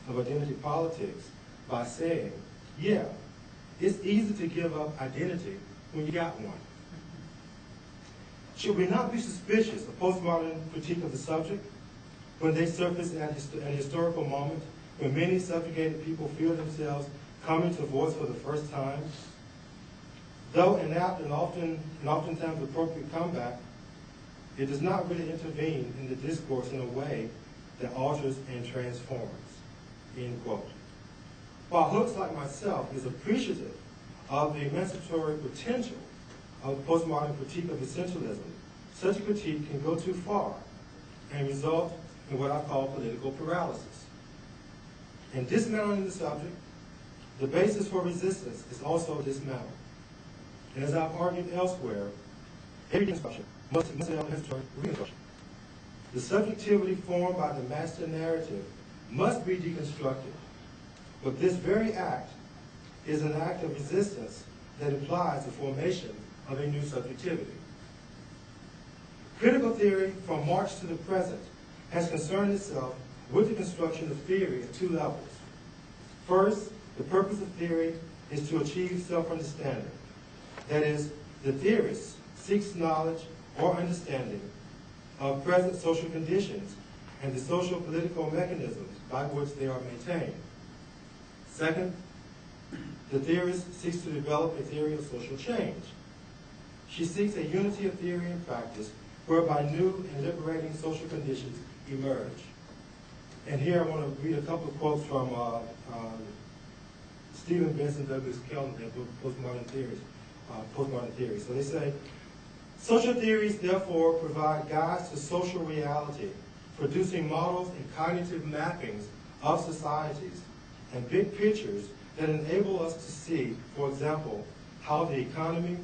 of identity politics by saying, yeah, it's easy to give up identity when you got one. Should we not be suspicious of postmodern critique of the subject when they surface at a historical moment when many subjugated people feel themselves coming to voice for the first time? Though an apt and oftentimes appropriate comeback, it does not really intervene in the discourse in a way that alters and transforms, end quote. While Hooks, like myself, is appreciative of the emancipatory potential of the postmodern critique of essentialism, such a critique can go too far and result in what I call political paralysis. In dismantling the subject, the basis for resistance is also dismantled. And as I've argued elsewhere, every construction must have historic reconstruction. The subjectivity formed by the master narrative must be deconstructed. But this very act is an act of resistance that implies the formation of a new subjectivity. Critical theory from March to the present has concerned itself with the construction of theory at two levels. First, the purpose of theory is to achieve self-understanding. That is, the theorist seeks knowledge or understanding of present social conditions and the social political mechanisms by which they are maintained. Second, the theorist seeks to develop a theory of social change. She seeks a unity of theory and practice whereby new and liberating social conditions emerge. And here I want to read a couple of quotes from Stephen Benson Douglas Kelton, their book, Postmodern Theory. So they say, social theories therefore provide guides to social reality, producing models and cognitive mappings of societies and big pictures that enable us to see, for example, how the economy,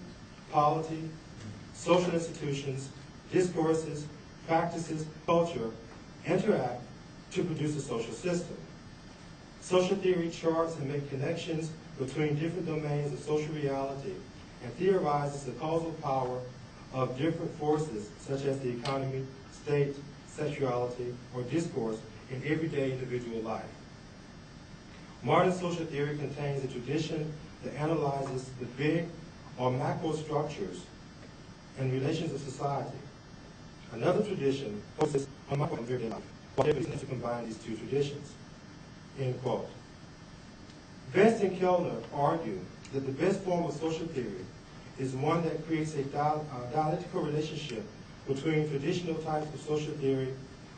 polity, social institutions, discourses, practices, culture interact to produce a social system. Social theory charts and makes connections between different domains of social reality and theorizes the causal power of different forces such as the economy, state, sexuality, or discourse in everyday individual life. Modern social theory contains a tradition that analyzes the big or macro structures and relations of society. Another tradition focuses on micro and everyday life, while there is to combine these two traditions. End quote. Best and Kellner argue that the best form of social theory is one that creates a dialectical relationship between traditional types of social theory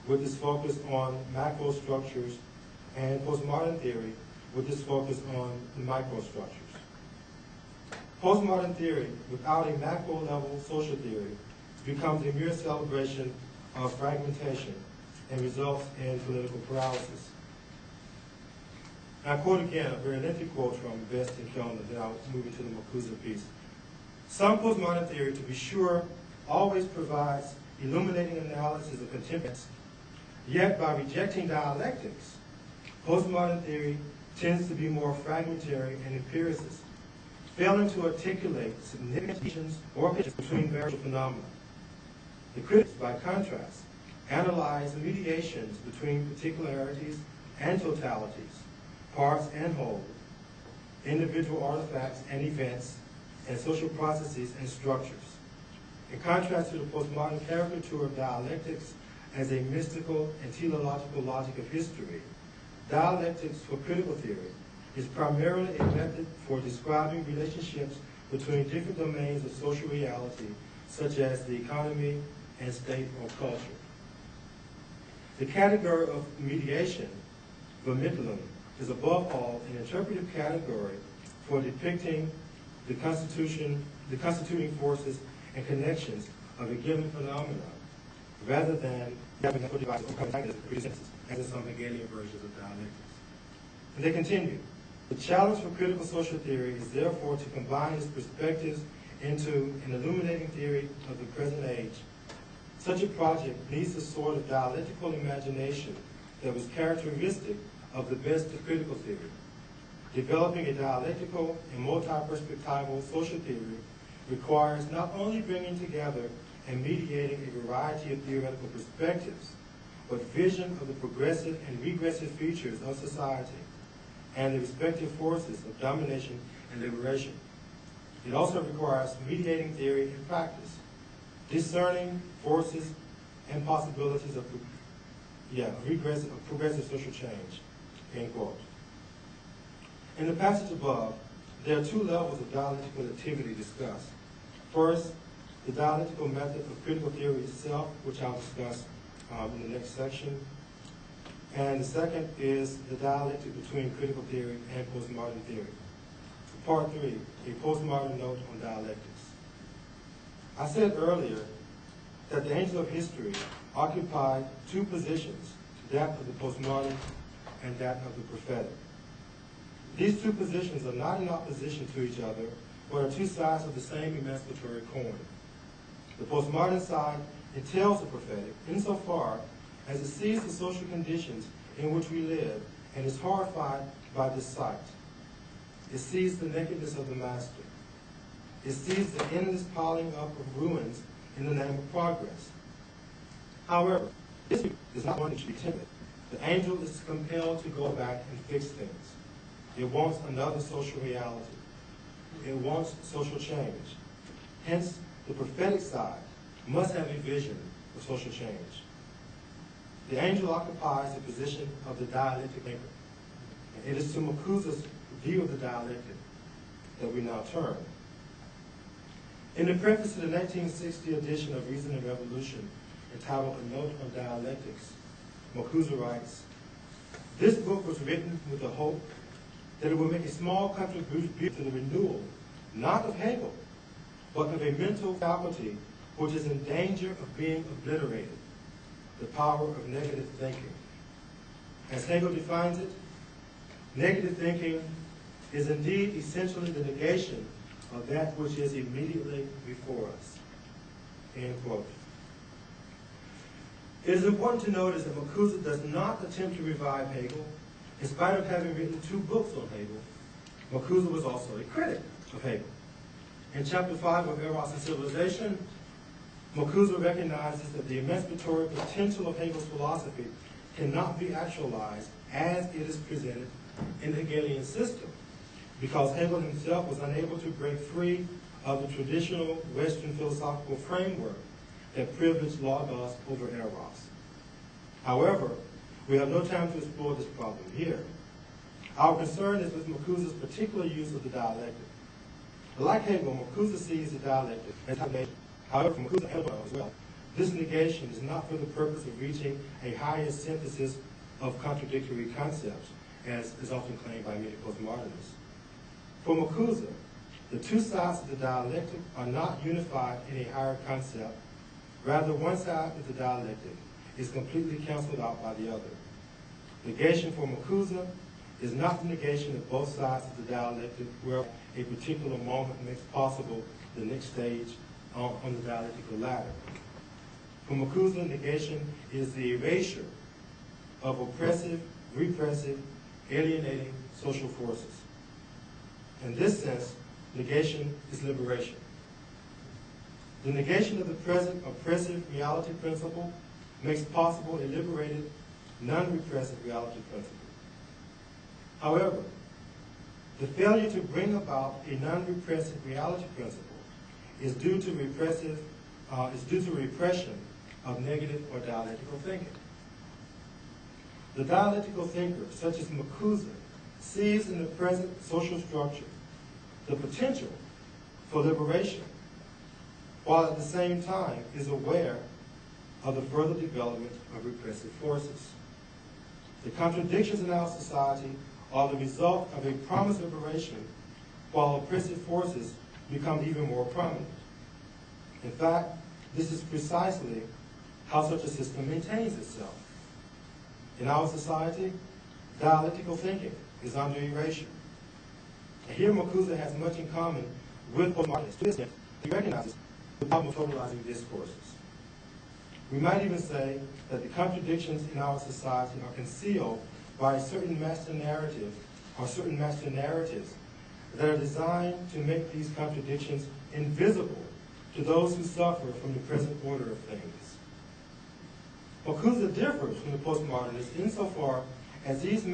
with its focus on macro structures and postmodern theory with its focus on the microstructures. Postmodern theory, without a macro-level social theory, becomes a mere celebration of fragmentation and results in political paralysis. I quote again a very lengthy quote from Best and Kellner, then I'll move into the Makuza piece. Some postmodern theory, to be sure, always provides illuminating analysis of contemporaries, yet by rejecting dialectics, postmodern theory tends to be more fragmentary and empiricist, failing to articulate significant distinctions or connections between various phenomena. The critics, by contrast, analyze mediations between particularities and totalities, parts and whole, individual artifacts and events, and social processes and structures. In contrast to the postmodern caricature of dialectics as a mystical and teleological logic of history, dialectics for critical theory is primarily a method for describing relationships between different domains of social reality, such as the economy and state or culture. The category of mediation, vermittlung, is above all an interpretive category for depicting the constituting forces and connections of a given phenomenon, rather than having a device or consensus, as in some Hegelian versions of dialectics. And they continue. The challenge for critical social theory is therefore to combine its perspectives into an illuminating theory of the present age. Such a project needs the sort of dialectical imagination that was characteristic of the best of critical theory. Developing a dialectical and multi-perspectival social theory requires not only bringing together and mediating a variety of theoretical perspectives, but vision of the progressive and regressive features of society and the respective forces of domination and liberation. It also requires mediating theory and practice, discerning forces and possibilities of progressive social change, end quote. In the passage above, there are two levels of dialectical activity discussed. First, the dialectical method of critical theory itself, which I'll discuss in the next section. And the second is the dialectic between critical theory and postmodern theory. Part 3, a postmodern note on dialectics. I said earlier that the angel of history occupied two positions, that of the postmodern and that of the prophetic. These two positions are not in opposition to each other, but are two sides of the same emancipatory coin. The postmodern side entails the prophetic insofar as it sees the social conditions in which we live and is horrified by this sight. It sees the nakedness of the master. It sees the endless piling up of ruins in the name of progress. However, this is not one that should be timid. The angel is compelled to go back and fix things. It wants another social reality. It wants social change. Hence, the prophetic side must have a vision of social change. The angel occupies the position of the dialectic thinker. It is to Macusa's view of the dialectic that we now turn. In the preface to the 1960 edition of Reason and Revolution, entitled A Note on Dialectics, Macusa writes, "This book was written with the hope that it will make a small contribution to the renewal, not of Hegel, but of a mental faculty which is in danger of being obliterated, the power of negative thinking. As Hegel defines it, negative thinking is indeed essentially the negation of that which is immediately before us." End quote. It is important to notice that Macusa does not attempt to revive Hegel. In spite of having written 2 books on Hegel, Macusa was also a critic of Hegel. In chapter 5 of Eros and Civilization, Macusa recognizes that the emancipatory potential of Hegel's philosophy cannot be actualized as it is presented in the Hegelian system, because Hegel himself was unable to break free of the traditional Western philosophical framework that privileged logos over eros. However, we have no time to explore this problem here. Our concern is with Macusa's particular use of the dialectic. Like Hegel, Macusa sees the dialectic as negation. However, for Macusa and Hegel as well, this negation is not for the purpose of reaching a higher synthesis of contradictory concepts, as is often claimed by many postmodernists. For Macusa, the two sides of the dialectic are not unified in a higher concept. Rather, one side of the dialectic is completely canceled out by the other. Negation for Macusa is not the negation of both sides of the dialectic, where a particular moment makes possible the next stage on the dialectical ladder. For Macusa, negation is the erasure of oppressive, repressive, alienating social forces. In this sense, negation is liberation. The negation of the present oppressive reality principle makes possible a liberated, non-repressive reality principle. However, the failure to bring about a non-repressive reality principle is due to repression of negative or dialectical thinking. The dialectical thinker, such as Macusa, sees in the present social structure the potential for liberation, while at the same time is aware of the further development of repressive forces. The contradictions in our society are the result of a promised liberation, while oppressive forces become even more prominent. In fact, this is precisely how such a system maintains itself. In our society, dialectical thinking is under erasure. And here Macusa has much in common with postmodernists. To this extent, he recognizes the problem of totalizing discourses. We might even say that the contradictions in our society are concealed by a certain master narrative or certain master narratives that are designed to make these contradictions invisible to those who suffer from the present order of things. Hokusa differs from the postmodernists insofar as these